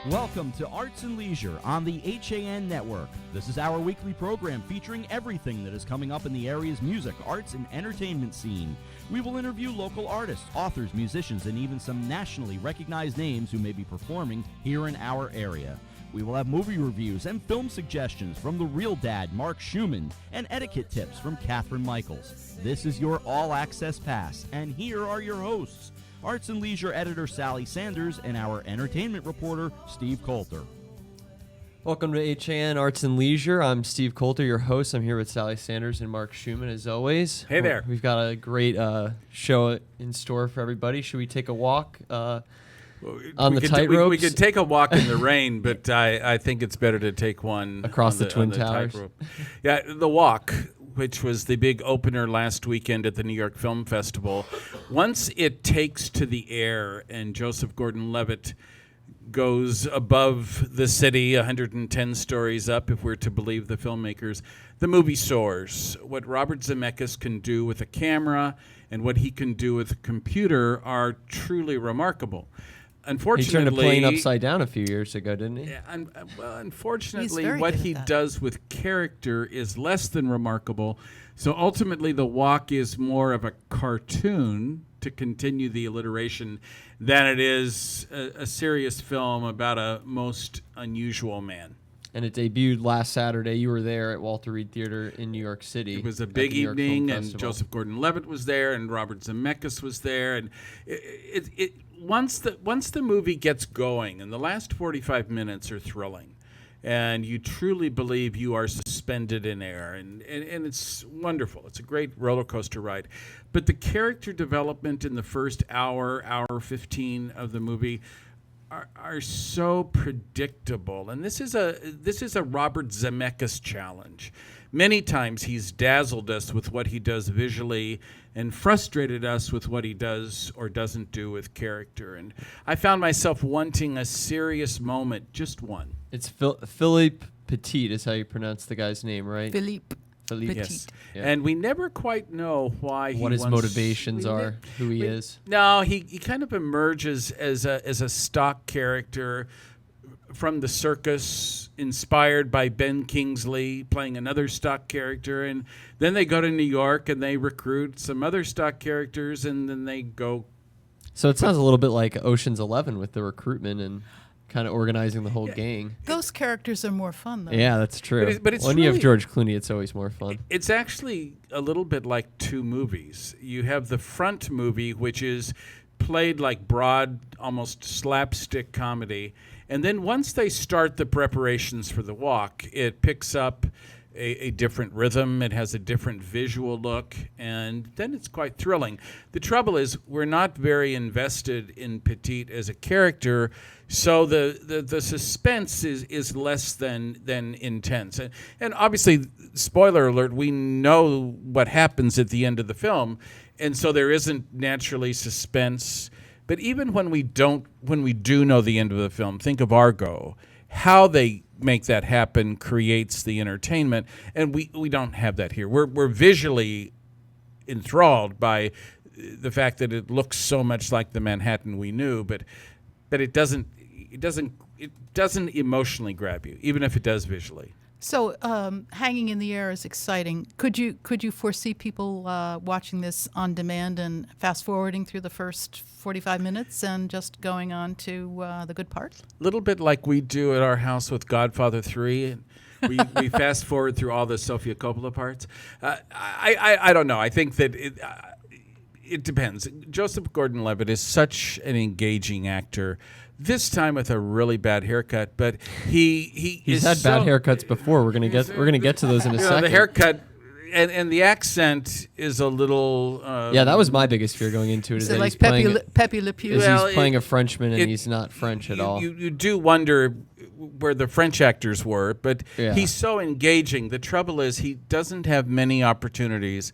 Welcome to Arts and Leisure on the HAN Network. This is our weekly program featuring everything that is coming up in the area's music, arts, and entertainment scene. We will interview local artists, authors, musicians, and even some nationally recognized names who may be performing here in our area. We will have movie reviews and film suggestions from the real dad, Mark Schumann, and etiquette tips from Catherine Michaels. This is your all-access pass, and here are your hosts, Arts and Leisure editor Sally Sanders and our entertainment reporter Steve Coulter. Welcome to HAN Arts and Leisure. I'm Steve Coulter, your host. I'm here with Sally Sanders and Mark Schumann, as always. Hey there. We've got a great show in store for everybody. Should we take a walk on the tightrope? We could take a walk in the rain, but I think it's better to take one across the Twin Towers. Yeah, the walk, which was the big opener last weekend at the New York Film Festival. Once it takes to the air and Joseph Gordon-Levitt goes above the city 110 stories up, if we're to believe the filmmakers, the movie soars. What Robert Zemeckis can do with a camera and what he can do with a computer are truly remarkable. Unfortunately, he turned a plane upside down a few years ago, didn't he? Unfortunately, what he does with character is less than remarkable. So ultimately, The Walk is more of a cartoon, to continue the alliteration, than it is a serious film about a most unusual man. And it debuted last Saturday. You were there at Walter Reed Theater in New York City. It was a big evening, and Joseph Gordon-Levitt was there, and Robert Zemeckis was there, and once the movie gets going, and the last 45 minutes are thrilling, and you truly believe you are suspended in air, and it's wonderful. It's a great roller coaster ride. But the character development in the first hour 15 of the movie are so predictable, and this is a Robert Zemeckis challenge. Many times he's dazzled us with what he does visually and frustrated us with what he does or doesn't do with character. And I found myself wanting a serious moment, just one. It's Philippe Petit is how you pronounce the guy's name, right? Philippe. Yes. Yeah. And we never quite know why what his motivations are, who he is. No, he kind of emerges as a stock character from the circus, inspired by Ben Kingsley playing another stock character, and then they go to New York and they recruit some other stock characters, and then they go. So it sounds a little bit like Ocean's 11 with the recruitment and kind of organizing the whole gang. Those characters are more fun, though. Yeah, that's true. But it's when really, you have George Clooney, it's always more fun. It's actually a little bit like two movies. You have the front movie, which is played like broad, almost slapstick comedy. And then once they start the preparations for The Walk, it picks up a different rhythm. It has a different visual look, and then it's quite thrilling. The trouble is we're not very invested in Petit as a character, so the suspense is less than intense. And obviously, spoiler alert, we know what happens at the end of the film, and so there isn't naturally suspense. But even when we do know the end of the film, think of Argo. How they make that happen creates the entertainment, and we don't have that here. We're visually enthralled by the fact that it looks so much like the Manhattan we knew, but it doesn't emotionally grab you, even if it does visually. So hanging in the air is exciting. Could you foresee people watching this on demand and fast forwarding through the first 45 minutes and just going on to the good part? A little bit like we do at our house with Godfather 3. We fast forward through all the Sofia Coppola parts. I don't know. I think that it depends. Joseph Gordon-Levitt is such an engaging actor. This time with a really bad haircut, but he's had bad haircuts before. We're gonna get to those in a second. The haircut and the accent is a little. Yeah, that was my biggest fear going into it. So like Pepe Le Pew. He's playing a Frenchman and he's not French at all. You do wonder where the French actors were, but he's so engaging. The trouble is he doesn't have many opportunities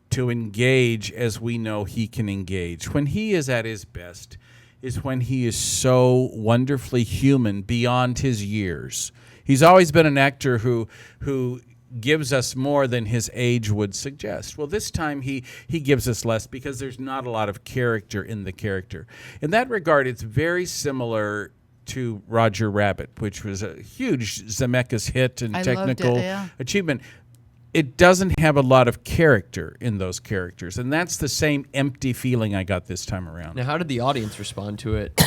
to engage as we know he can engage. When he is at his best is when he is so wonderfully human beyond his years. He's always been an actor who gives us more than his age would suggest. Well, this time he gives us less because there's not a lot of character in the character. In that regard, it's very similar to Roger Rabbit, which was a huge Zemeckis hit and I loved it, technical yeah. achievement. It doesn't have a lot of character in those characters, and that's the same empty feeling I got this time around. Now, how did the audience respond to it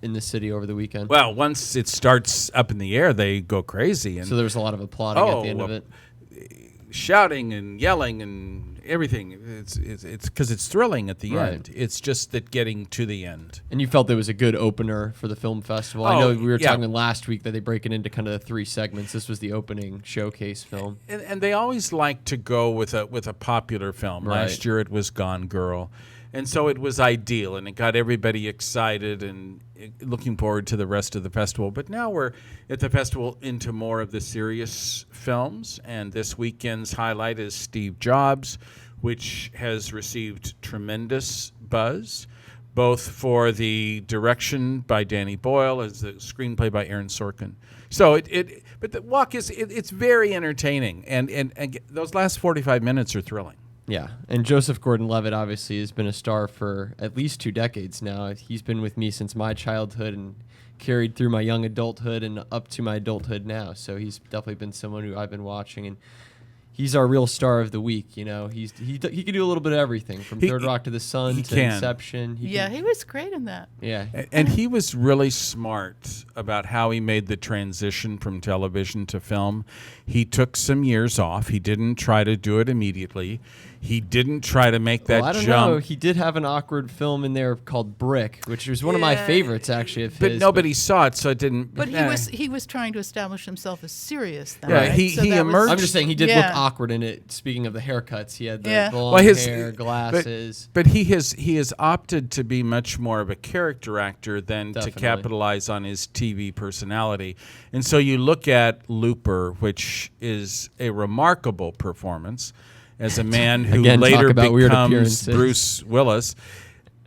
in the city over the weekend? Well, once it starts up in the air, they go crazy, and So there was a lot of applauding at the end of it. shouting and yelling and everything. It's because it's thrilling at the Right. end. It's just that getting to the end. And you felt there was a good opener for the film festival. I Oh, know we were yeah. talking last week that they break it into kind of the 3 segments. This was the opening showcase film. And they always like to go with a popular film. Right. Last year it was Gone Girl. And so it was ideal, and it got everybody excited and looking forward to the rest of the festival. But now we're at the festival into more of the serious films, and this weekend's highlight is Steve Jobs, which has received tremendous buzz, both for the direction by Danny Boyle as the screenplay by Aaron Sorkin. So but the walk it's very entertaining, and those last 45 minutes are thrilling. Yeah, and Joseph Gordon-Levitt obviously has been a star for at least 2 decades now. He's been with me since my childhood and carried through my young adulthood and up to my adulthood now. So he's definitely been someone who I've been watching, and he's our real star of the week. You know, he can do a little bit of everything from Third Rock to the Sun to can. Inception. He was great in that. Yeah, And he was really smart about how he made the transition from television to film. He took some years off. He didn't try to do it immediately. He didn't try to make that well, I don't jump. know. He did have an awkward film in there called Brick, which was one of my Yeah. favorites actually of But his. nobody saw it, so it didn't. But he was trying to establish himself as serious then. Yeah, right? he that was- emerged- I'm just saying he did look Yeah. awkward in it. Speaking of the haircuts, he had the Yeah. long Well, his hair, glasses. But he has opted to be much more of a character actor than Definitely. to capitalize on his TV personality. And so you look at Looper, which is a remarkable performance as a man who Again, talk later about weird becomes appearances. Bruce Willis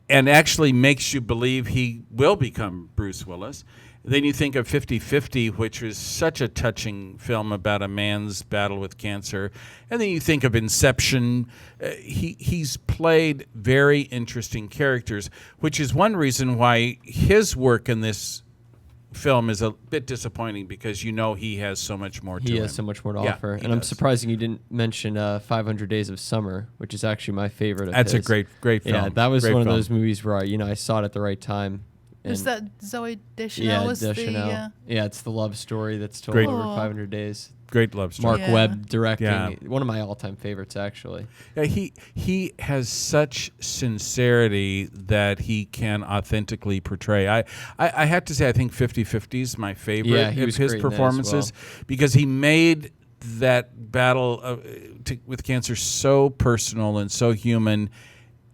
and actually makes you believe he will become Bruce Willis. Then you think of 50-50, which was such a touching film about a man's battle with cancer. And then you think of Inception. He's played very interesting characters, which is one reason why his work in this film is a bit disappointing, because you know he has so much more to He him. has so much more to Yeah, offer. he And I'm does. surprising you didn't mention 500 Days of Summer, which is actually my favorite of That's a his. great film. Yeah, that was Great one of film. those movies where I saw it at the right time. Was And- that Zoe Deschanel? yeah, was Deschanel. the, Yeah, it's the love story that's told Great. over Aw. 500 days. Great love story. Mark Yeah. Webb directing. Yeah. One of my all-time favorites, actually. Yeah, he has such sincerity that he can authentically portray. I have to say, I think 50-50 is my favorite Yeah, he of was his great in that as performances, because he made that battle with cancer so personal and so human,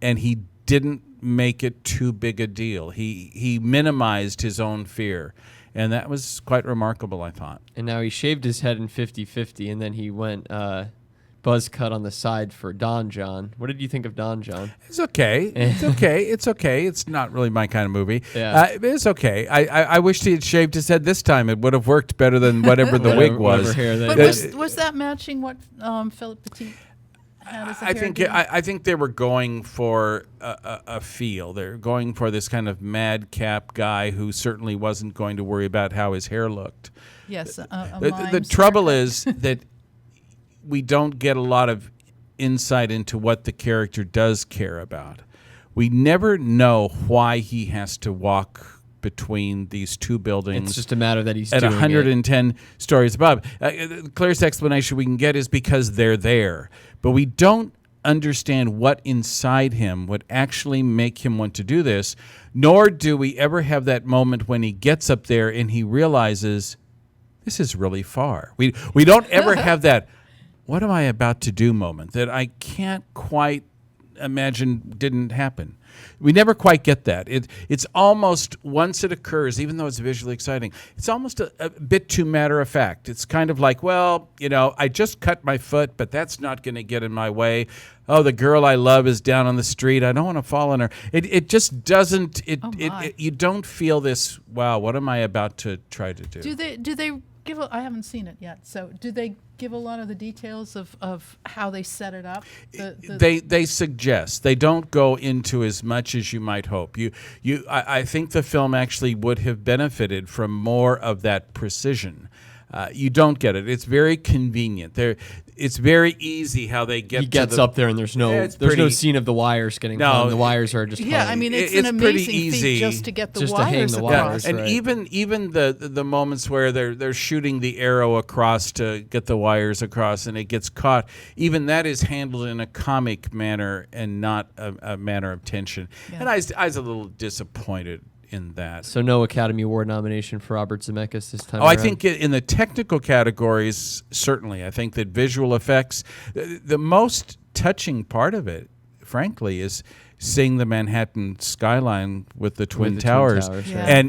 and he didn't make it too big a deal. He minimized his own fear, and that was quite remarkable, I thought. And now he shaved his head in 50-50, and then he went buzz cut on the side for Don John. What did you think of Don John? It's okay. It's okay. It's okay. It's not really my kind of movie. Yeah. It's okay. I wished he had shaved his head this time. It would have worked better than whatever the wig was. Whatever hair But that was that matching what Philip Petit had as a I think hairdo? I think they were going for a feel. They're going for this kind of madcap guy who certainly wasn't going to worry about how his hair looked. Yes, a The mime's trouble haircut. is that we don't get a lot of insight into what the character does care about. We never know why he has to walk between these two buildings. It's just a matter that he's at doing 110 stories above. The clearest explanation we can get is because they're there. But we don't understand what inside him would actually make him want to do this, nor do we ever have that moment when he gets up there and he realizes, this is really far. We don't ever have that, what am I about to do moment that I can't quite imagine didn't happen. We never quite get that. It's almost, once it occurs, even though it's visually exciting, it's almost a bit too matter of fact. It's kind of like, well, I just cut my foot, but that's not going to get in my way. Oh, the girl I love is down on the street. I don't want to fall on her. It just doesn't. Oh, my. You don't feel this. Wow, what am I about to try to do? Do they give? I haven't seen it yet. So, do they give a lot of the details of how they set it up? They suggest. They don't go into as much as you might hope. I think the film actually would have benefited from more of that precision. You don't get it. It's very convenient. It's very easy how they get. He gets up there and there's no scene of the wires getting hung. The wires are just hung. I mean it's an amazing feat just to get the wires across. And even the moments where they're shooting the arrow across to get the wires across and it gets caught, even that is handled in a comic manner and not a manner of tension. Yeah. And I was a little disappointed in that. So no Academy Award nomination for Robert Zemeckis this time around? I think in the technical categories, certainly. I think that visual effects, the most touching part of it, frankly, is seeing the Manhattan skyline with the Twin Towers. Yeah.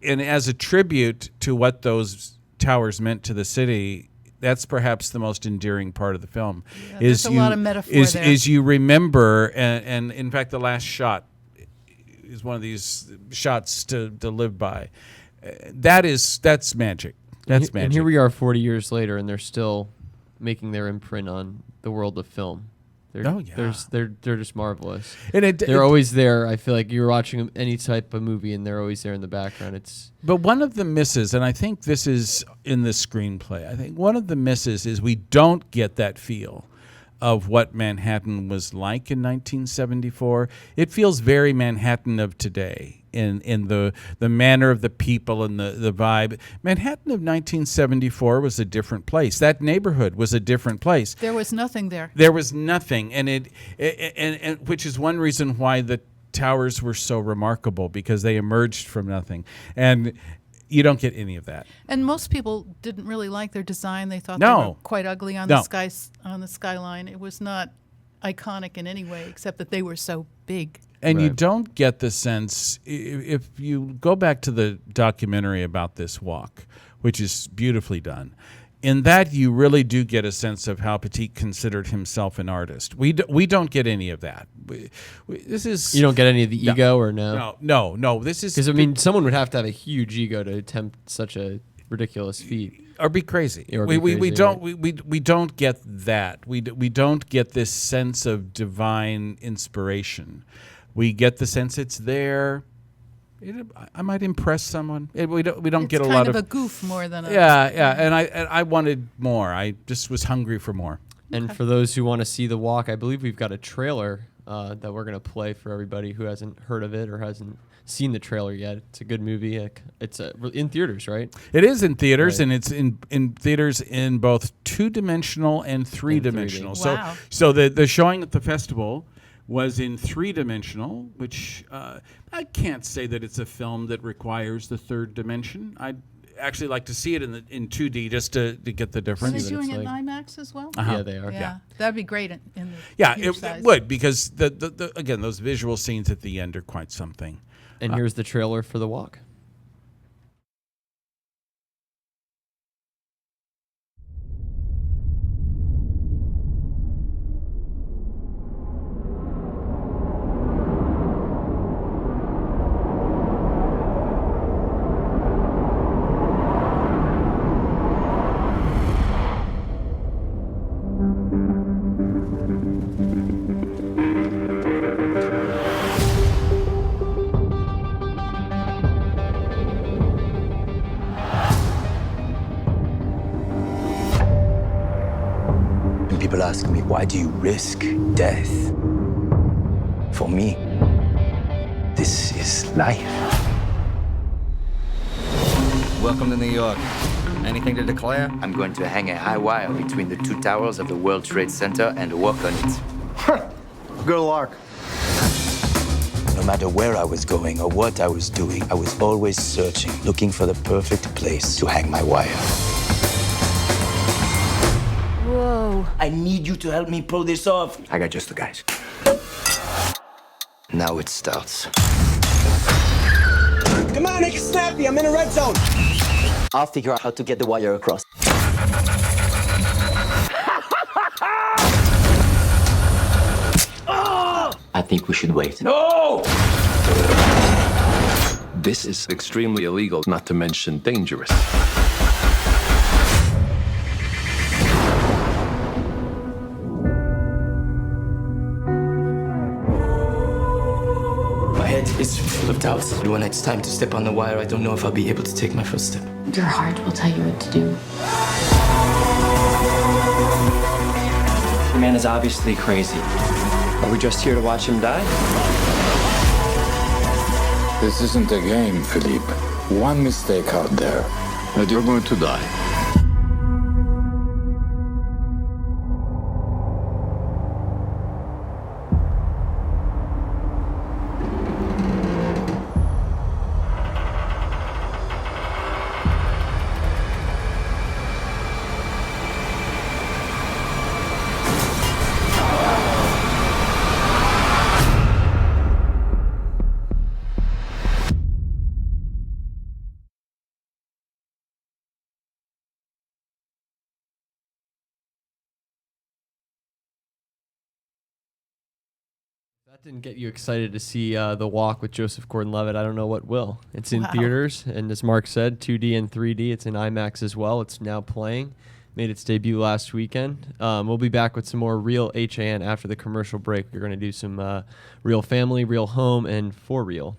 And as a tribute to what those towers meant to the city, that's perhaps the most endearing part of the film. Yeah, there's a lot of metaphor there. Is you remember, and in fact, the last shot is one of these shots to live by. That's magic. That's magic. And here we are 40 years later, and they're still making their imprint on the world of film. They're just marvelous. And they're always there. I feel like you're watching any type of movie, and they're always there in the background. But one of the misses, and I think this is in the screenplay, I think one of the misses is we don't get that feel of what Manhattan was like in 1974. It feels very Manhattan of today in the manner of the people and the vibe. Manhattan of 1974 was a different place. That neighborhood was a different place. There was nothing there. There was nothing, and which is one reason why the towers were so remarkable, because they emerged from nothing. And you don't get any of that. And most people didn't really like their design. They thought they were quite ugly on the skyline. It was not iconic in any way, except that they were so big. And you don't get the sense, if you go back to the documentary about this walk, which is beautifully done, in that you really do get a sense of how Petit considered himself an artist. We don't get any of that. This is you don't get any of the ego, or no? No. This is because someone would have to have a huge ego to attempt such a ridiculous feat, or be crazy. We don't get that. We don't get this sense of divine inspiration. We get the sense it's there. I might impress someone. We don't get a lot of a goof more than a And I wanted more. I just was hungry for more. And for those who want to see the walk, I believe we've got a trailer that we're going to play for everybody who hasn't heard of it or hasn't seen the trailer yet. It's a good movie. It's in theaters, right? It is in theaters, and it's in theaters in both 2-dimensional and 3-dimensional. Wow. So the showing at the festival was in 3-dimensional, which I can't say that it's a film that requires the third dimension. I'd actually like to see it in 2D just to get the difference. Are they doing it in IMAX as well? Yeah, they are. Yeah. That'd be great in the huge size. It would, because the again, those visual scenes at the end are quite something. And here's the trailer for The Walk. People ask me, why do you risk death? For me, this is life. Welcome to New York. Anything to declare? I'm going to hang a high wire between the 2 towers of the World Trade Center and walk on it. Good luck. No matter where I was going or what I was doing, I was always searching, looking for the perfect place to hang my wire. Whoa. I need you to help me pull this off. I got just the guys. Now it starts. Come on, make it snappy. I'm in a red zone. I'll figure out how to get the wire across. I think we should wait. No! This is extremely illegal, not to mention dangerous. My head is full of doubts. When it's time to step on the wire, I don't know if I'll be able to take my first step. Your heart will tell you what to do. The man is obviously crazy. Are we just here to watch him die? This isn't a game, Philippe. One mistake out there, and you're going to die. That didn't get you excited to see The Walk with Joseph Gordon-Levitt. I don't know what will. It's in theaters, and as Mark said, 2D and 3D. It's in IMAX as well. It's now playing. Made its debut last weekend. We'll be back with some more real HAN after the commercial break. We're going to do some real family, real home, and for real.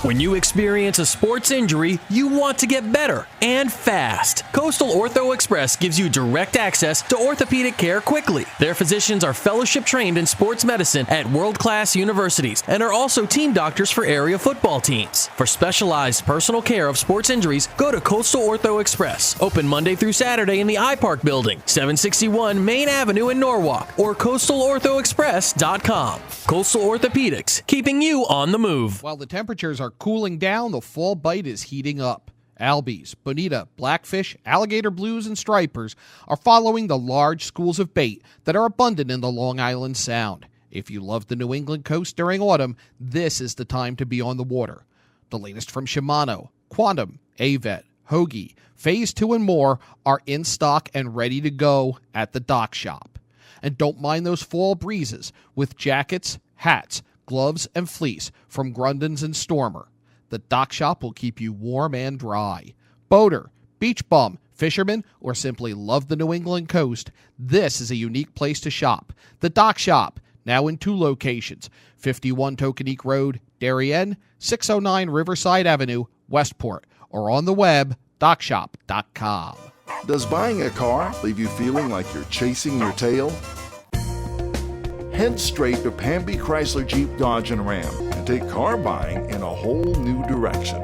When you experience a sports injury, you want to get better and fast. Coastal Ortho Express gives you direct access to orthopedic care quickly. Their physicians are fellowship trained in sports medicine at world-class universities and are also team doctors for area football teams. For specialized personal care of sports injuries, go to Coastal Ortho Express. Open Monday through Saturday in the iPark building, 761 Main Avenue in Norwalk, or coastalorthoexpress.com. Coastal Orthopedics, keeping you on the move. While the temperatures are cooling down, the fall bite is heating up. Albies, bonita, blackfish, alligator blues, and stripers are following the large schools of bait that are abundant in the Long Island Sound. If you love the New England coast during autumn, this is the time to be on the water. The latest from Shimano, Quantum, Avet, Hoagie, Phase 2, and more are in stock and ready to go at the dock shop. And don't mind those fall breezes with jackets, hats, gloves, and fleece from Grundens and Stormer. The dock shop will keep you warm and dry. Boater, beach bum, fisherman, or simply love the New England coast, this is a unique place to shop. The Dock Shop, now in 2 locations, 51 Tokenique Road, Darien, 609 Riverside Avenue, Westport, or on the web, dockshop.com. Does buying a car leave you feeling like you're chasing your tail? Head straight to Pamby Chrysler Jeep Dodge and Ram and take car buying in a whole new direction.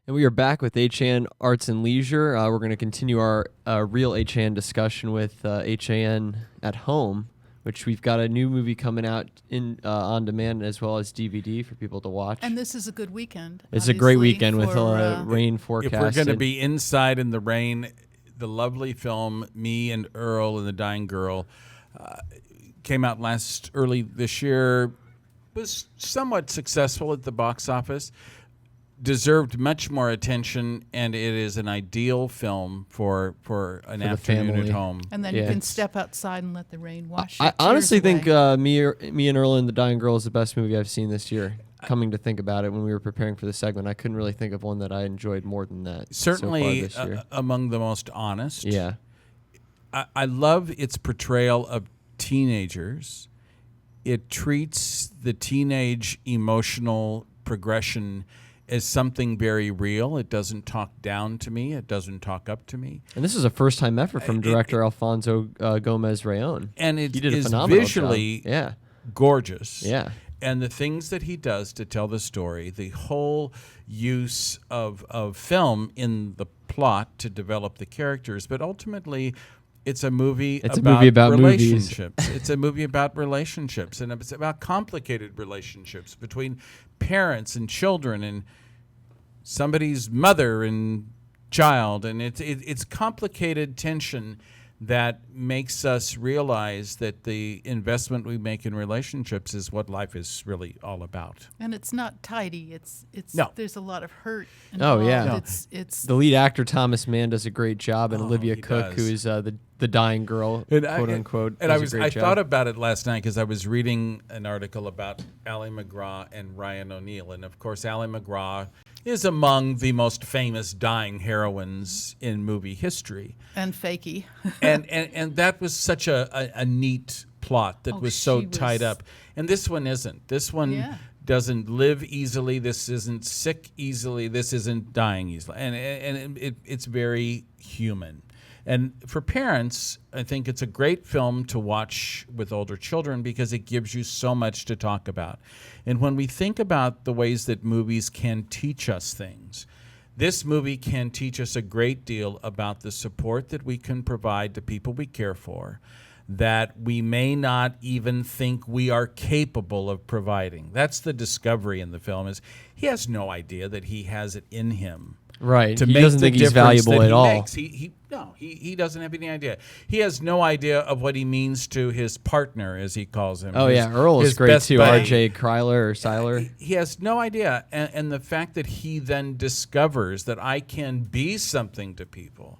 And we are back with HAN Arts and Leisure. We're going to continue our real HAN discussion with HAN at Home, which we've got a new movie coming out in on demand as well as DVD for people to watch. And this is a good weekend. It's a great weekend with rain forecast. If we're going to be inside in the rain, the lovely film Me and Earl and the Dying Girl came out early this year, was somewhat successful at the box office. Deserved much more attention, and it is an ideal film for an afternoon at home. And then you can step outside and let the rain wash. I honestly think Me and Earl and the Dying Girl is the best movie I've seen this year. Coming to think about it, when we were preparing for the segment, I couldn't really think of one that I enjoyed more than that. Certainly so far this year. Among the most honest. Yeah. I love its portrayal of teenagers. It treats the teenage emotional progression as something very real. It doesn't talk down to me. It doesn't talk up to me. And this is a first-time effort from director Alfonso Gomez-Reyon. And it he did a is phenomenal visually job. gorgeous. Yeah. And the things that he does to tell the story, the whole use of film in the plot to develop the characters, but ultimately It's a movie It's a movie about movies. relationships. It's a movie about relationships, and it's about complicated relationships between parents and children and somebody's mother and child. And it's complicated tension that makes us realize that the investment we make in relationships is what life is really all about. And it's not tidy. It's No. There's a lot of hurt Oh involved. yeah, No. It's the lead actor Thomas Mann does a great job, and Olivia he Cook, who does. is the dying girl, quote unquote. And does a great I job. thought about it last night because I was reading an article about Ally McGraw and Ryan O'Neal, and of course Ally McGraw is among the most famous dying heroines in movie history. and fakey. and that was such a neat plot that was so she tied was- up. And this one isn't. This one Yeah. doesn't live easily. This isn't sick easily. This isn't dying easily. And it's very human. And for parents, I think it's a great film to watch with older children because it gives you so much to talk about. And when we think about the ways that movies can teach us things, this movie can teach us a great deal about the support that we can provide to people we care for that we may not even think we are capable of providing. That's the discovery in the film, is he has no idea that he has it in him. Right. To He make doesn't the think he's difference valuable that at he all. makes. He doesn't have any idea. He has no idea of what he means to his partner, as he calls him. Oh his- yeah, Earl is his great best too. buddy. R.J. Kryler or Seiler. He has no idea, and the fact that he then discovers that I can be something to people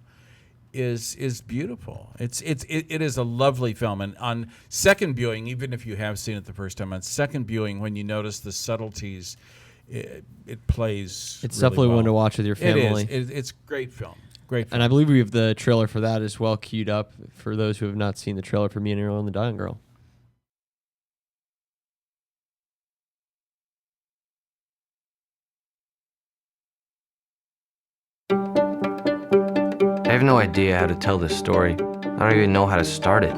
is beautiful. It is a lovely film, and on second viewing, even if you have seen it the first time, on second viewing, when you notice the subtleties, it plays. It's really definitely well. one to watch with your family. It is. It's a great film. Great film. And I believe we have the trailer for that as well queued up for those who have not seen the trailer for Me and Earl and the Dying Girl. I have no idea how to tell this story. I don't even know how to start it.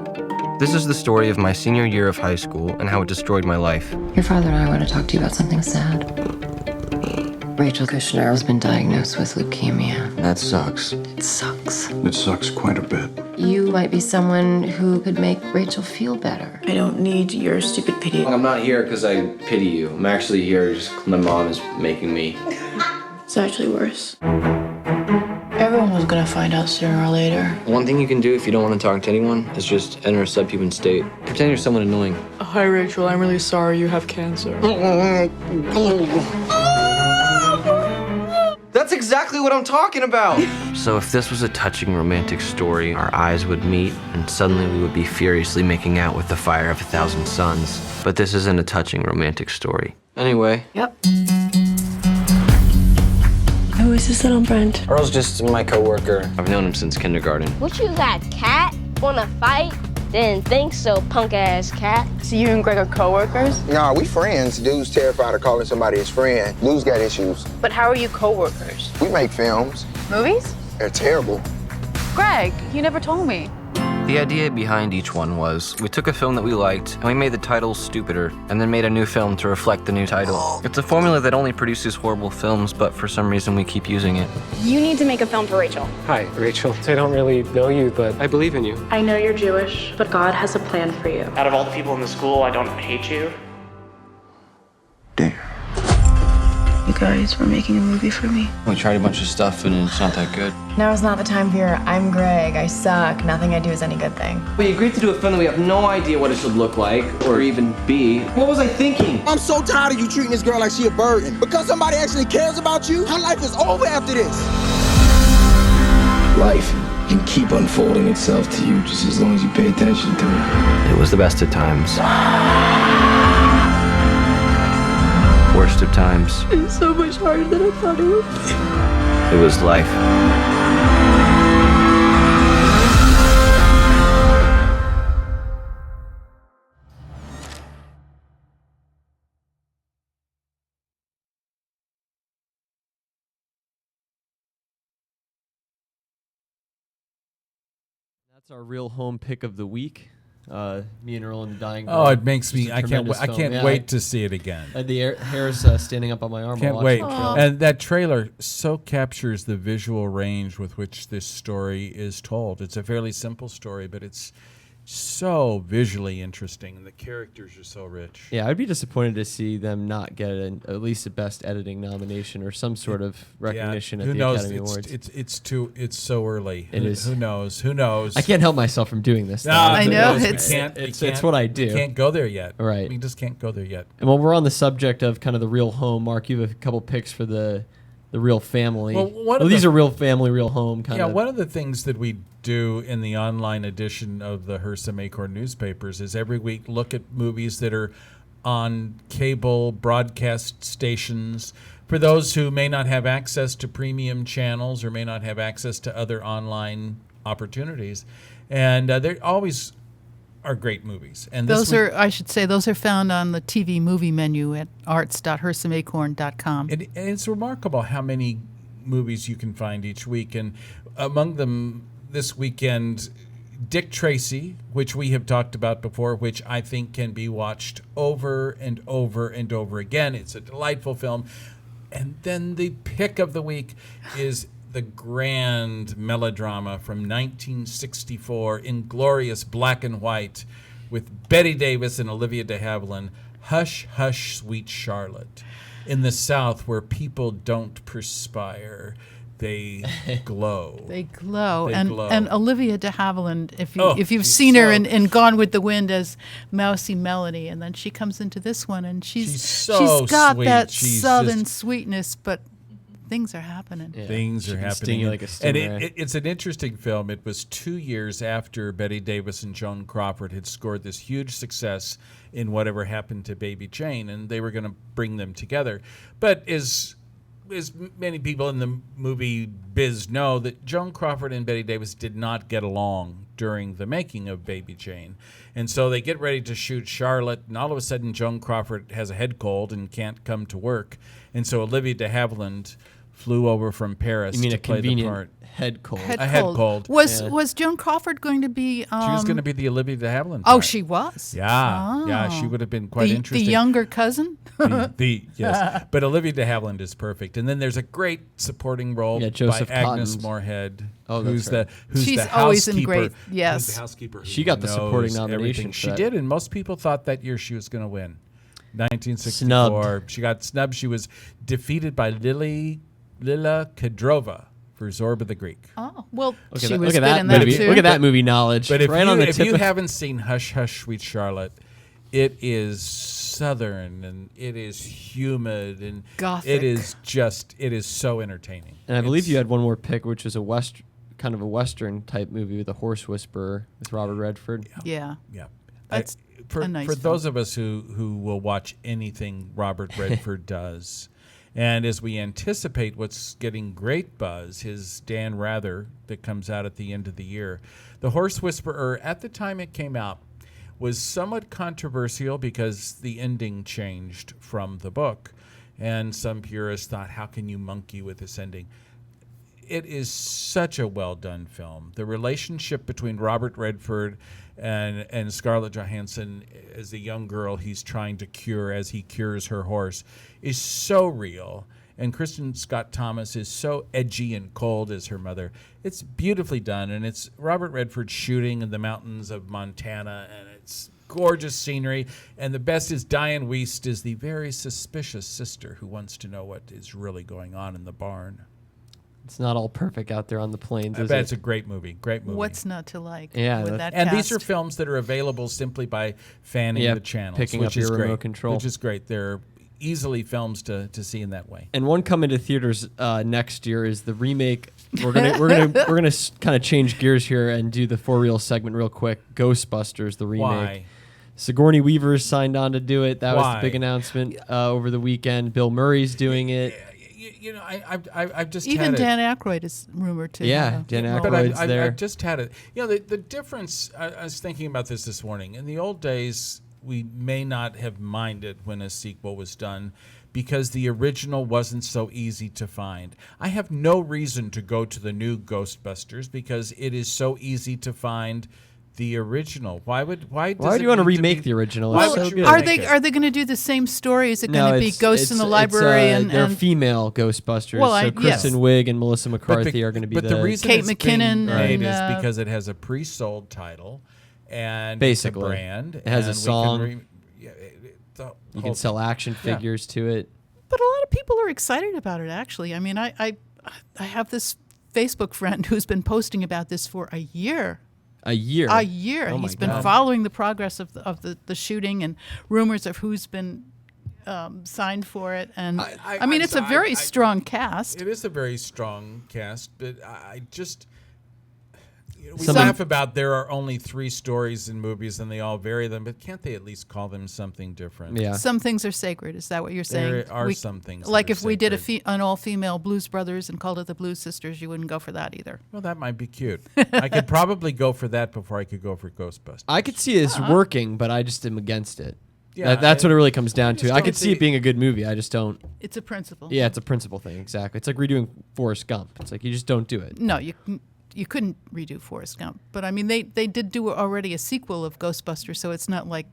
This is the story of my senior year of high school and how it destroyed my life. Your father and I want to talk to you about something sad. Rachel Kushner has been diagnosed with leukemia. That sucks. It sucks. It sucks quite a bit. You might be someone who could make Rachel feel better. I don't need your stupid pity. I'm not here because I pity you. I'm actually here just my mom is making me. It's actually worse. Everyone was gonna find out sooner or later. One thing you can do if you don't want to talk to anyone is just enter a subhuman state. Pretend you're someone annoying. Hi, Rachel. I'm really sorry you have cancer. That's exactly what I'm talking about! So if this was a touching romantic story, our eyes would meet, and suddenly we would be furiously making out with the fire of 1,000 suns. But this isn't a touching romantic story. Anyway. Yep. Who is this little Brent? Earl's just my coworker. I've known him since kindergarten. What you got, cat? Wanna fight? Didn't think so, punk-ass cat. So you and Greg are co-workers? Nah, we friends. Dude's terrified of calling somebody his friend. Dude's got issues. But how are you co-workers? We make films. Movies? They're terrible. Greg, you never told me. The idea behind each one was, we took a film that we liked, and we made the title stupider, and then made a new film to reflect the new title. It's a formula that only produces horrible films, but for some reason we keep using it. You need to make a film for Rachel. Hi, Rachel. I don't really know you, but I believe in you. I know you're Jewish, but God has a plan for you. Out of all the people in the school, I don't hate you. You guys were making a movie for me. We tried a bunch of stuff, and it's not that good. Now is not the time for your I'm Greg, I suck, nothing I do is any good thing. We agreed to do a film that we have no idea what it should look like, or even be. What was I thinking? I'm so tired of you treating this girl like she a burden. Because somebody actually cares about you, her life is over after this. Life can keep unfolding itself to you just as long as you pay attention to it. It was the best of times. Worst of times. It's so much harder than I thought it would be. It was life. That's our real home pick of the week. Me and Earl and the Dying Oh, Girl. it makes me. Just a I can't. tremendous I film. can't Yeah, wait to see it again. I had the hairs standing up on my arm. Can't while wait. watching the trailer. And that trailer so captures the visual range with which this story is told. It's a fairly simple story, but it's so visually interesting, and the characters are so rich. Yeah, I'd be disappointed to see them not get at least a Best Editing nomination or some sort of recognition at Who the knows? Academy Awards. It's so early. It is. Who knows? Who knows? I can't help myself from doing this. No, though. I know, It's what I do. We can't go there yet. Right. We just can't go there yet. And while we're on the subject of kind of the real home, Mark, you have a couple picks for the real family. Well, these are real family, real home kind of. Yeah, one of the things that we do in the online edition of the Hersom Acorn newspapers is every week look at movies that are on cable broadcast stations. For those who may not have access to premium channels or may not have access to other online opportunities. And there always are great movies. And those I should say, those are found on the TV movie menu at arts.hersomacorn.com. And it's remarkable how many movies you can find each week. And among them this weekend, Dick Tracy, which we have talked about before, which I think can be watched over and over and over again. It's a delightful film. And then the pick of the week is the grand melodrama from 1964, in glorious black and white, with Bette Davis and Olivia de Havilland, Hush, Hush, Sweet Charlotte. In the South, where people don't perspire, they glow. They glow. They and glow. And Olivia de Havilland, if you've seen her in Gone with the Wind as Mousy Melody, and then she comes into this one, and she's got sweet. that She's southern just- sweetness, but things are happening. Yeah. Things She are can happening. sting you like a And stingray. it's an interesting film. It was 2 years after Bette Davis and Joan Crawford had scored this huge success in Whatever Happened to Baby Jane, and they were going to bring them together. But as many people in the movie biz know, that Joan Crawford and Bette Davis did not get along during the making of Baby Jane. And so they get ready to shoot Charlotte, and all of a sudden Joan Crawford has a head cold and can't come to work. And so Olivia de Havilland flew over from Paris You mean to a play the convenient part. head cold? A head cold. Was Joan Crawford going to be? She was going to be the Olivia de Havilland Oh, part. she was. Yeah, she would have been quite interesting. The younger cousin. Yes, but Olivia de Havilland is perfect. And then there's a great supporting role Joseph by Agnes Cotton's. Moorhead, Oh, who's that's right. She's the always in housekeeper. great- yes. Who's the housekeeper who She got the supporting knows nomination everything. for She that. did, and most people thought that year she was going to win. 1964. Snubbed. She got snubbed. She was defeated by Lila Kedrova for Zorba the Greek. Oh, well, Look she at was that good in that movie. too. Look at that movie knowledge. But if right you, on the if tip you of- haven't seen Hush Hush Sweet Charlotte, it is southern and it is humid and Gothic. it is so entertaining. And I believe you had one more pick, which is kind of a Western type movie with a horse whisperer with Robert Redford. Yeah. Yeah. That's for a nice for film. those of us who will watch anything Robert Redford does. And as we anticipate what's getting great buzz, his Dan Rather that comes out at the end of the year. The Horse Whisperer, at the time it came out, was somewhat controversial because the ending changed from the book. And some purists thought, how can you monkey with this ending? It is such a well-done film. The relationship between Robert Redford and Scarlett Johansson as the young girl he's trying to cure as he cures her horse is so real. And Kristen Scott Thomas is so edgy and cold as her mother. It's beautifully done, and it's Robert Redford shooting in the mountains of Montana, and it's gorgeous scenery. And the best is Diane Wiest is the very suspicious sister who wants to know what is really going on in the barn. It's not all perfect out there on the plains, I is bet it? it's a great movie. Great movie. What's not to like? Yeah, with that And cast? these are films that are available simply by fanning Yeah, the channels, picking which up is your great. remote control. Which is great. They're easily films to see in that way. And one coming to theaters next year is the remake. We're gonna kind of change gears here and do the for real segment real quick. Ghostbusters, the remake. Why? Sigourney Weaver's signed on to do it. That was Why? the big announcement over the weekend. Bill Murray's doing it. You know, I've just Even had Dan Aykroyd is rumored to. Yeah, have a Dan role. But Aykroyd's there. I've just had it. You know, the difference, I was thinking about this morning. In the old days, we may not have minded when a sequel was done because the original wasn't so easy to find. I have no reason to go to the new Ghostbusters because it is so easy to find the original. Why would you want to remake the original? Why It's would so you good. Are remake they it? are they going to do the same story? Is it going to be it's- Ghosts in the it's, Library they're and female Ghostbusters. Well, so yes. Kristen Wiig and Melissa McCarthy are going to be but the reason Kate it's McKinnon being made and, is because it has a pre-sold title and Basically. it's a brand. It has a and we song. Can the You whole can sell thing. action figures to it. But a lot of people are excited about it, actually. I mean, I have this Facebook friend who's been posting about this for a year. A year? A year. Oh my He's been God. following the progress of the shooting and rumors of who's been signed for it. And I mean, it's a very strong cast. It is a very strong cast, but I just... We laugh about there are only 3 stories in movies and they all vary them, but can't they at least call them something different? Yeah. Some things are sacred. Is that what you're saying? There are some things that Like are if we did sacred. an all-female Blues Brothers and called it the Blues Sisters, you wouldn't go for that either. Well, that might be cute. I could probably go for that before I could go for Ghostbusters. I could see this working, but I just am against it. Yeah, that's what it really comes down to. just I don't could see see- it being a good movie. I just don't. It's a principle. Yeah, it's a principle thing. Exactly. It's like redoing Forrest Gump. It's like you just don't do it. No, you couldn't redo Forrest Gump. But I mean, they did do already a sequel of Ghostbusters, so it's not like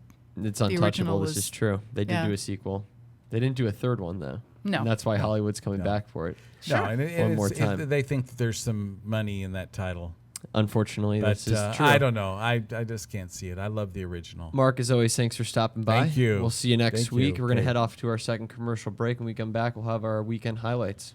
It's the untouchable. original This was- is true. They did yeah. do a sequel. They didn't do a third one though. No. And that's why Hollywood's coming back for it. No, and one more time. they think that there's some money in that title. Unfortunately, But this is true. I don't know. I just can't see it. I love the original. Mark, as always, thanks for stopping by. Thank you. We'll see you next Thank week. you. We're going to Okay. head off to our second commercial break. When we come back, we'll have our weekend highlights.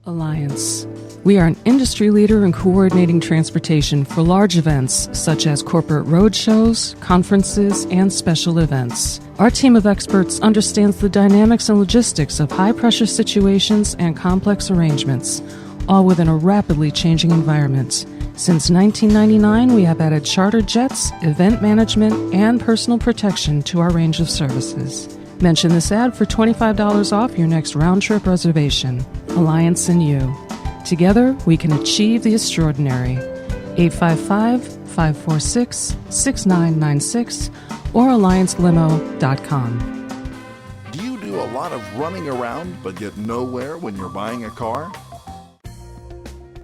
Alliance. We are an industry leader in coordinating transportation for large events such as corporate road shows, conferences, and special events. Our team of experts understands the dynamics and logistics of high-pressure situations and complex arrangements, all within a rapidly changing environment. Since 1999, we have added charter jets, event management, and personal protection to our range of services. Mention this ad for $25 off your next round-trip reservation. Alliance and you. Together, we can achieve the extraordinary. 855-546-6996 or alliancelimo.com. Do you do a lot of running around but get nowhere when you're buying a car?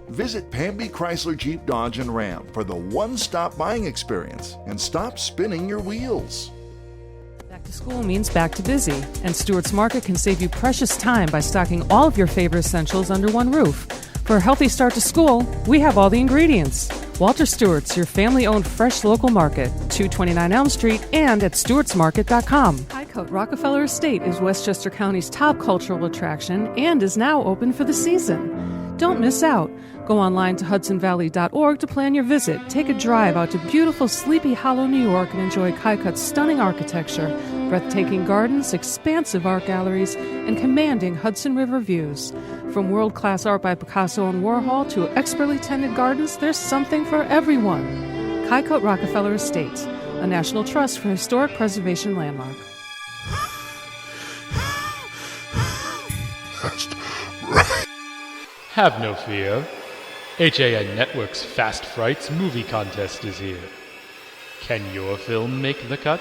Visit Pamby Chrysler Jeep Dodge and Ram for the one-stop buying experience and stop spinning your wheels. Back to school means back to busy, and Stewart's Market can save you precious time by stocking all of your favorite essentials under one roof. For a healthy start to school, we have all the ingredients. Walter Stewart's, your family-owned fresh local market, 229 Elm Street and at stewartsmarket.com. Highcoat Rockefeller Estate is Westchester County's top cultural attraction and is now open for the season. Don't miss out. Go online to hudsonvalley.org to plan your visit. Take a drive out to beautiful Sleepy Hollow, New York, and enjoy Highcoat's stunning architecture, breathtaking gardens, expansive art galleries, and commanding Hudson River views. From world-class art by Picasso and Warhol to expertly tended gardens, there's something for everyone. Highcoat Rockefeller Estate, a National Trust for Historic Preservation landmark. Have no fear. HAN Network's Fast Frights movie contest is here. Can your film make the cut?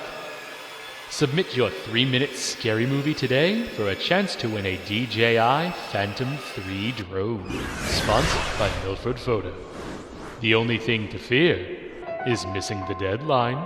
Submit your 3-minute scary movie today for a chance to win a DJI Phantom 3 drone, sponsored by Milford Photo. The only thing to fear is missing the deadline.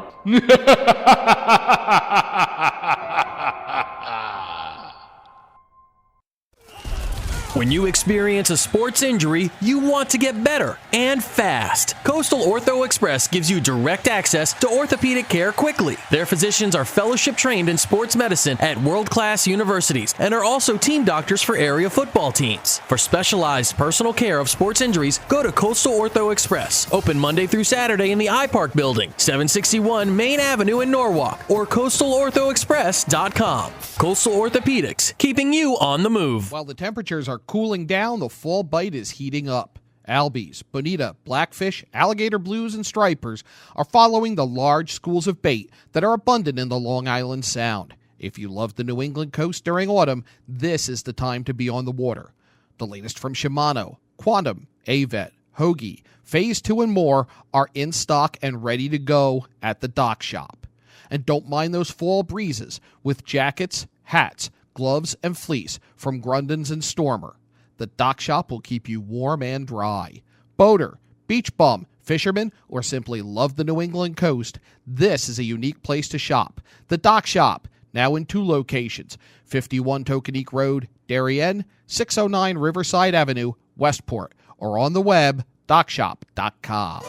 When you experience a sports injury, you want to get better and fast. Coastal Ortho Express gives you direct access to orthopedic care quickly. Their physicians are fellowship trained in sports medicine at world-class universities and are also team doctors for area football teams. For specialized personal care of sports injuries, go to Coastal Ortho Express. Open Monday through Saturday in the iPark building, 761 Main Avenue in Norwalk, or coastalorthoexpress.com. Coastal Orthopedics, keeping you on the move. While the temperatures are cooling down, the fall bite is heating up. Albies, bonita, blackfish, alligator blues, and stripers are following the large schools of bait that are abundant in the Long Island Sound. If you love the New England coast during autumn, this is the time to be on the water. The latest from Shimano, Quantum, Avet, Hoagie, Phase 2 and more are in stock and ready to go at the dock shop. And don't mind those fall breezes with jackets, hats, gloves, and fleece from Grundens and Stormer. The dock shop will keep you warm and dry. Boater, beach bum, Fishermen, or simply love the New England coast, this is a unique place to shop. The Dock Shop, now in 2 locations, 51 Tokenique Road, Darien, 609 Riverside Avenue, Westport, or on the web, dockshop.com.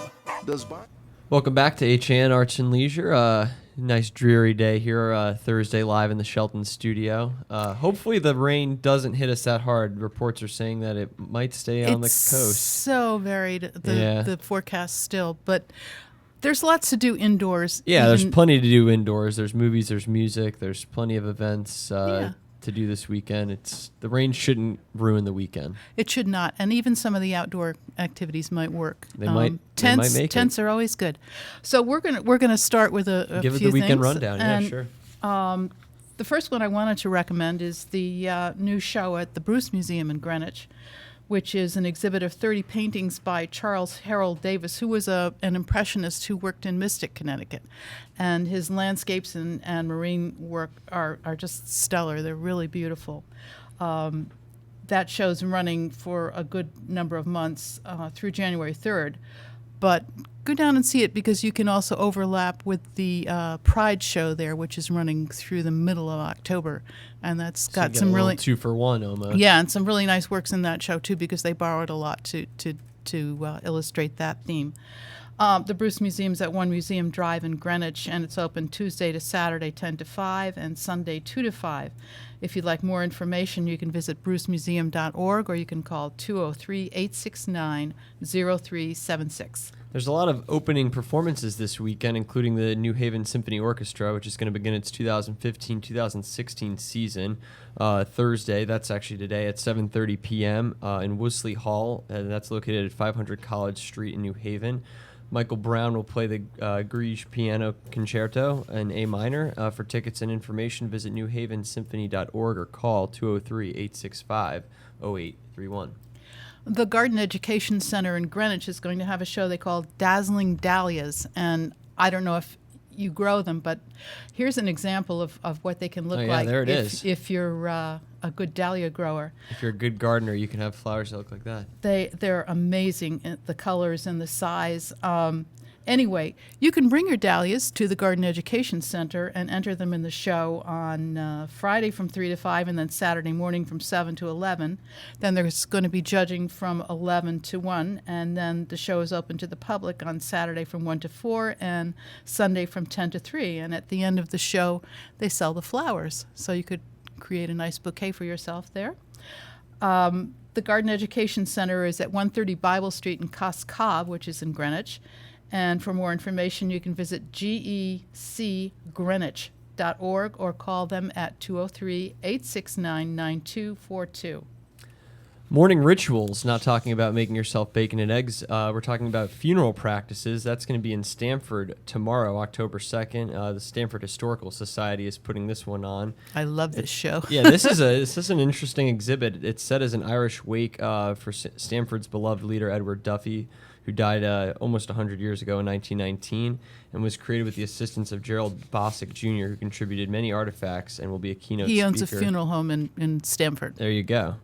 Welcome back to HAN Arts and Leisure. Nice dreary day here, Thursday live in the Shelton studio. Hopefully the rain doesn't hit us that hard. Reports are saying that it might stay on the coast. It's so varied, the forecast still, but there's lots to do indoors. Yeah, there's plenty to do indoors. There's movies, there's music, there's plenty of events to do this weekend. The rain shouldn't ruin the weekend. It should not, and even some of the outdoor activities might work. They might make tents are always good. So we're gonna start with a Give few it the weekend things, rundown. And, yeah, sure. The first one I wanted to recommend is the new show at the Bruce Museum in Greenwich, which is an exhibit of 30 paintings by Charles Harold Davis, who was an impressionist who worked in Mystic, Connecticut. And his landscapes and marine work are just stellar. They're really beautiful. That show's running for a good number of months through January 3rd. But go down and see it because you can also overlap with the Pride show there, which is running through the middle of October. And that's got some really 2-for-1 almost. Yeah, and some really nice works in that show too because they borrowed a lot to illustrate that theme. The Bruce Museum's at One Museum Drive in Greenwich, and it's open Tuesday to Saturday 10 to 5 and Sunday 2 to 5. If you'd like more information, you can visit brucemuseum.org or you can call 203-869-0376. There's a lot of opening performances this weekend, including the New Haven Symphony Orchestra, which is going to begin its 2015-2016 season Thursday. That's actually today at 7:30 p.m. In Woosley Hall, and that's located at 500 College Street in New Haven. Michael Brown will play the Grieg Piano Concerto in A minor. For tickets and information, visit newhavensymphony.org or call 203-865-0831. The Garden Education Center in Greenwich is going to have a show they call Dazzling Dahlias, and I don't know if you grow them, but here's an example of what they can look like there it is. If you're a good dahlia grower. If you're a good gardener, you can have flowers that look like that. They're amazing, the colors and the size. Anyway, you can bring your dahlias to the Garden Education Center and enter them in the show on Friday from 3 to 5 and then Saturday morning from 7 to 11. Then there's going to be judging from 11 to 1, and then the show is open to the public on Saturday from 1 to 4 and Sunday from 10 to 3. And at the end of the show, they sell the flowers, so you could create a nice bouquet for yourself there. The Garden Education Center is at 130 Bible Street in Cos Cob, which is in Greenwich. And for more information, you can visit gecgreenwich.org or call them at 203-869-9242. Morning rituals, not talking about making yourself bacon and eggs. We're talking about funeral practices. That's going to be in Stamford tomorrow, October 2nd. The Stamford Historical Society is putting this one on. I love this show. Yeah, this is an interesting exhibit. It's set as an Irish wake for Stamford's beloved leader, Edward Duffy, who died almost 100 years ago in 1919 and was created with the assistance of Gerald Bosick Jr., who contributed many artifacts and will be a keynote speaker. He owns a funeral home in Stamford. There you go.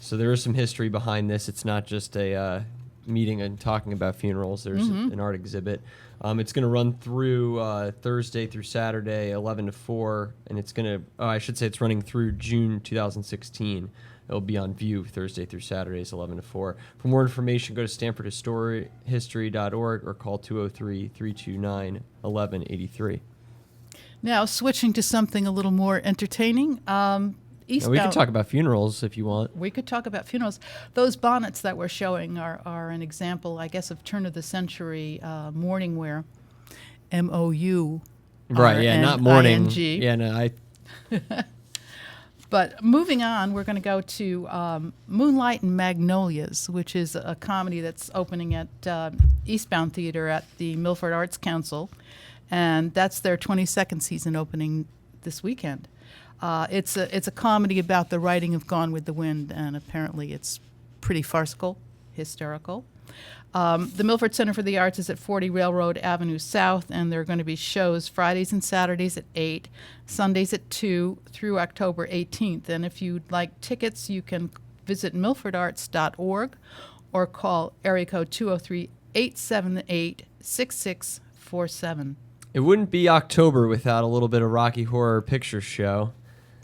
So there is some history behind this. It's not just a meeting and talking about funerals. There's an art exhibit. It's going to run through Thursday through Saturday, 11 to 4, and it's going to, I should say it's running through June 2016. It'll be on view Thursday through Saturdays, 11 to 4. For more information, go to StamfordHistory.org or call 203-329-1183. Now, switching to something a little more entertaining. Now, we can talk about funerals if you want. We could talk about funerals. Those bonnets that we're showing are an example, I guess, of turn-of-the-century mourning wear. M-O-U. Right, yeah, not mourning. I-N-G. Yeah, no, But moving on, we're going to go to Moonlight and Magnolias, which is a comedy that's opening at Eastbound Theater at the Milford Arts Council. And that's their 22nd season opening this weekend. It's a comedy about the writing of Gone with the Wind, and apparently it's pretty farcical, hysterical. The Milford Center for the Arts is at 40 Railroad Avenue South, and there are going to be shows Fridays and Saturdays at 8, Sundays at 2 through October 18th. And if you'd like tickets, you can visit milfordarts.org or call area code 878-6647. It wouldn't be October without a little bit of Rocky Horror Picture Show.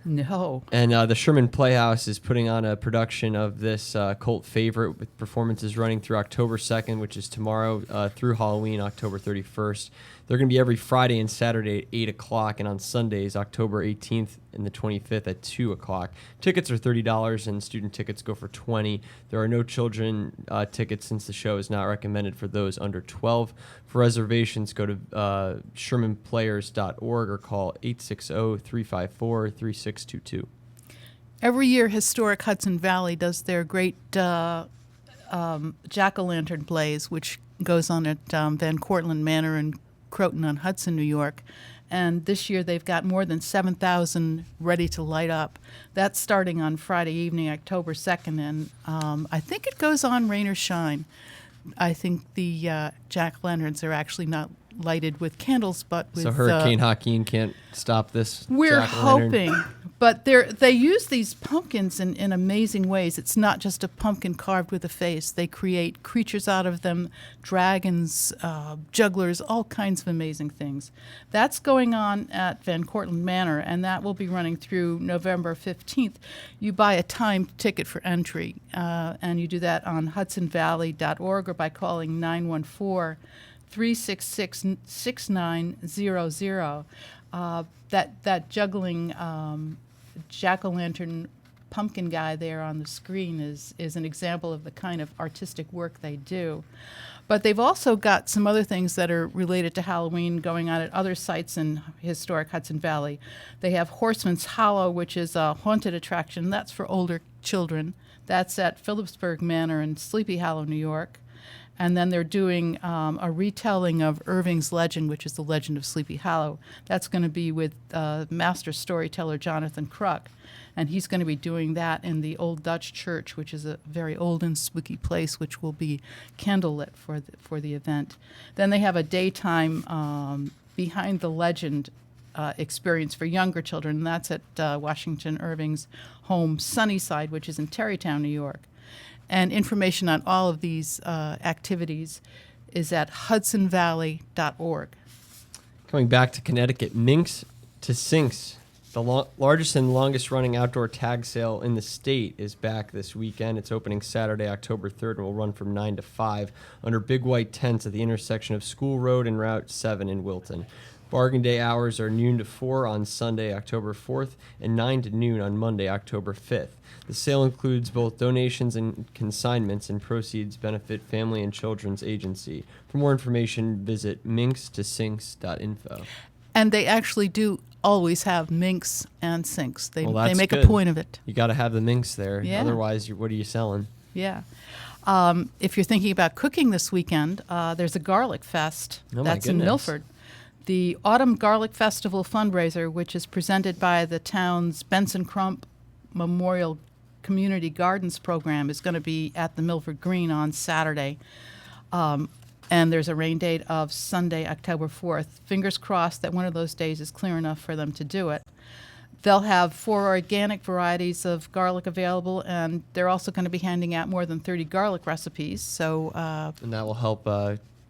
No. And the Sherman Playhouse is putting on a production of this cult favorite with performances running through October 2nd, which is tomorrow, through Halloween, October 31st. They're going to be every Friday and Saturday at 8 o'clock, and on Sundays, October 18th and the 25th at 2 o'clock. Tickets are $30, and student tickets go for $20. There are no children tickets since the show is not recommended for those under 12. For reservations, go to shermanplayers.org or call 860-354-3622. Every year, Historic Hudson Valley does their great jack-o'-lantern blaze, which goes on at Van Cortlandt Manor in Croton on Hudson, New York. And this year they've got more than 7,000 ready to light up. That's starting on Friday evening, October 2nd, and I think it goes on rain or shine. I think the jack-o'-lanterns are actually not lighted with candles, but with... So Hurricane Joaquin can't stop this We're jack-o'-lantern? hoping. But they use these pumpkins in amazing ways. It's not just a pumpkin carved with a face. They create creatures out of them, dragons, jugglers, all kinds of amazing things. That's going on at Van Cortlandt Manor, and that will be running through November 15th. You buy a timed ticket for entry, and you do that on hudsonvalley.org or by calling 914-366-6900. That juggling jack-o'-lantern pumpkin guy there on the screen is an example of the kind of artistic work they do. But they've also got some other things that are related to Halloween going on at other sites in historic Hudson Valley. They have Horseman's Hollow, which is a haunted attraction. That's for older children. That's at Phillipsburg Manor in Sleepy Hollow, New York. And then they're doing a retelling of Irving's legend, which is the legend of Sleepy Hollow. That's going to be with master storyteller Jonathan Kruk. And he's going to be doing that in the Old Dutch Church, which is a very old and spooky place, which will be candlelit for the event. Then they have a daytime Behind the Legend experience for younger children, and that's at Washington Irving's home, Sunnyside, which is in Tarrytown, New York. And information on all of these activities is at hudsonvalley.org. Coming back to Connecticut, Minx to Sinks, the largest and longest-running outdoor tag sale in the state, is back this weekend. It's opening Saturday, October 3rd, and will run from 9 to 5 under big white tents at the intersection of School Road and Route 7 in Wilton. Bargain day hours are noon to 4 on Sunday, October 4th, and 9 to noon on Monday, October 5th. The sale includes both donations and consignments, and proceeds benefit Family and Children's Agency. For more information, visit minxtosinks.info. And they actually do always have minks and sinks. They make good. a point of it. You got to have the minks there. Yeah. Otherwise, what are you selling? Yeah. If you're thinking about cooking this weekend, there's a garlic fest that's in Milford. The Autumn Garlic Festival fundraiser, which is presented by the town's Benson Crump Memorial Community Gardens program, is going to be at the Milford Green on Saturday. And there's a rain date of Sunday, October 4th. Fingers crossed that one of those days is clear enough for them to do it. They'll have 4 organic varieties of garlic available, and they're also going to be handing out more than 30 garlic recipes. So, and that will help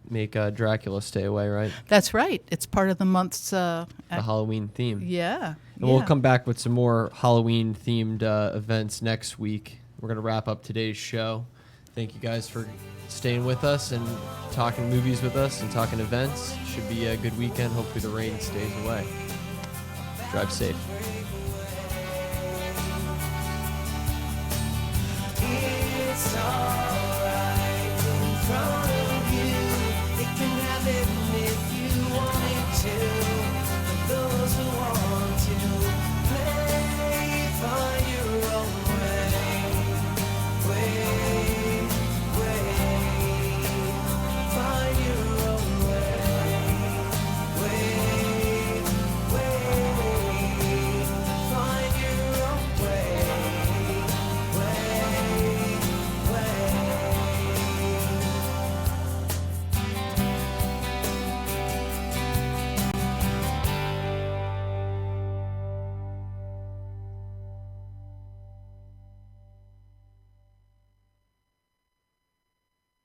make Dracula stay away, right? That's right. It's part of the month's... the Halloween theme. Yeah. And we'll come back with some more Halloween-themed events next week. We're going to wrap up today's show. Thank you guys for staying with us and talking movies with us and talking events. Should be a good weekend. Hopefully the rain stays away. Drive safe.